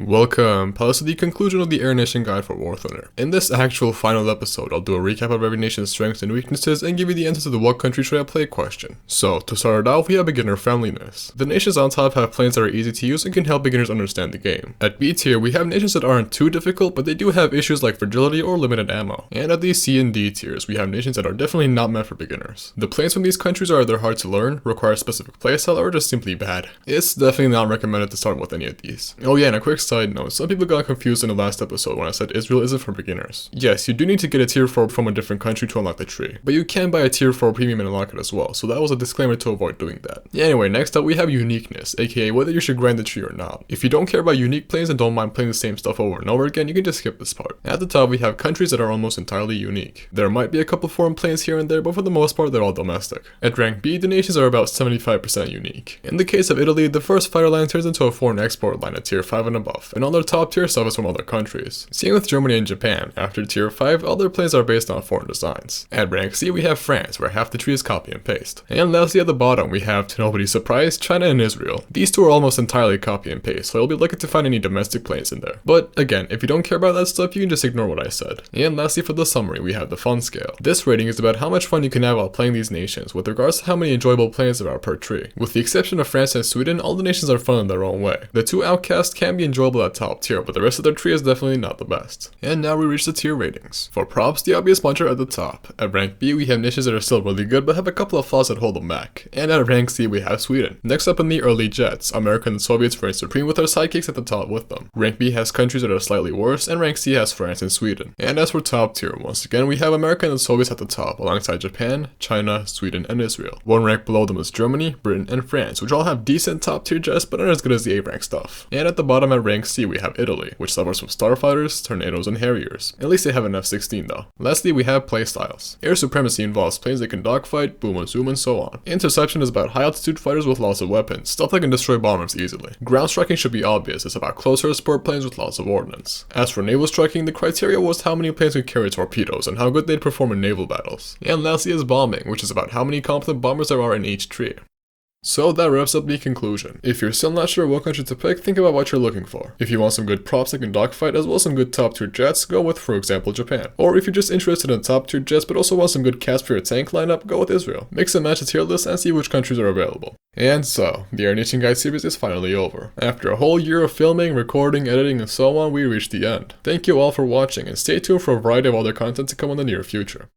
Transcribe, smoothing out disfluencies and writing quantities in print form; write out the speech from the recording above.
Welcome, pals, to the conclusion of the Air Nation Guide for War Thunder. In this actual final episode, I'll do a recap of every nation's strengths and weaknesses and give you the answer to the what country should I play question. So, to start it out, we have beginner-friendliness. The nations on top have planes that are easy to use and can help beginners understand the game. At B tier, we have nations that aren't too difficult, but they do have issues like fragility or limited ammo. And at the C and D tiers, we have nations that are definitely not meant for beginners. The planes from these countries are either hard to learn, require a specific playstyle, or just simply bad. It's definitely not recommended to start with any of these. Oh yeah, and a quick side note, some people got confused in the last episode when I said Israel isn't for beginners. Yes, you do need to get a tier 4 from a different country to unlock the tree, but you can buy a tier 4 premium and unlock it as well, so that was a disclaimer to avoid doing that. Anyway, next up we have uniqueness, aka whether you should grind the tree or not. If you don't care about unique planes and don't mind playing the same stuff over and over again, you can just skip this part. At the top we have countries that are almost entirely unique. There might be a couple foreign planes here and there, but for the most part they're all domestic. At rank B, the nations are about 75% unique. In the case of Italy, the first fighter line turns into a foreign export line at tier 5 and above, and all their top tier stuff is from other countries. Same with Germany and Japan. After tier 5, all their planes are based on foreign designs. At rank C, we have France, where half the tree is copy and paste. And lastly at the bottom, we have, to nobody's surprise, China and Israel. These two are almost entirely copy and paste, so you'll be lucky to find any domestic planes in there. But again, if you don't care about that stuff, you can just ignore what I said. And lastly for the summary, we have the fun scale. This rating is about how much fun you can have while playing these nations, with regards to how many enjoyable planes there are per tree. With the exception of France and Sweden, all the nations are fun in their own way. The two outcasts can be enjoyable at top tier, but the rest of their tree is definitely not the best. And now we reach the tier ratings. For props, the obvious bunch are at the top. At rank B, we have nations that are still really good but have a couple of flaws that hold them back. And at rank C, we have Sweden. Next up in the early jets, America and the Soviets reign supreme with our sidekicks at the top with them. Rank B has countries that are slightly worse, and rank C has France and Sweden. And as for top tier, once again we have America and the Soviets at the top, alongside Japan, China, Sweden, and Israel. One rank below them is Germany, Britain, and France, which all have decent top tier jets but aren't as good as the A rank stuff. And at the bottom at rank C, we have Italy, which suffers from starfighters, tornadoes, and Harriers. At least they have an F-16 though. Lastly, we have Playstyles. Air supremacy involves planes that can dogfight, boom and zoom, and so on. Interception is about high altitude fighters with lots of weapons, stuff that can destroy bombers easily. Ground striking should be obvious, it's about close air support planes with lots of ordnance. As for naval striking, the criteria was how many planes could carry torpedoes and how good they'd perform in naval battles. And lastly is bombing, which is about how many competent bombers there are in each tree. So that wraps up the conclusion. If you're still not sure what country to pick, think about what you're looking for. If you want some good props that can dogfight as well as some good top tier jets, go with, for example, Japan. Or if you're just interested in top tier jets but also want some good cats for your tank lineup, go with Israel. Mix and match a tier list and see which countries are available. And so, the Air Nation Guide series is finally over. After a whole year of filming, recording, editing, and so on, we reached the end. Thank you all for watching and stay tuned for a variety of other content to come in the near future.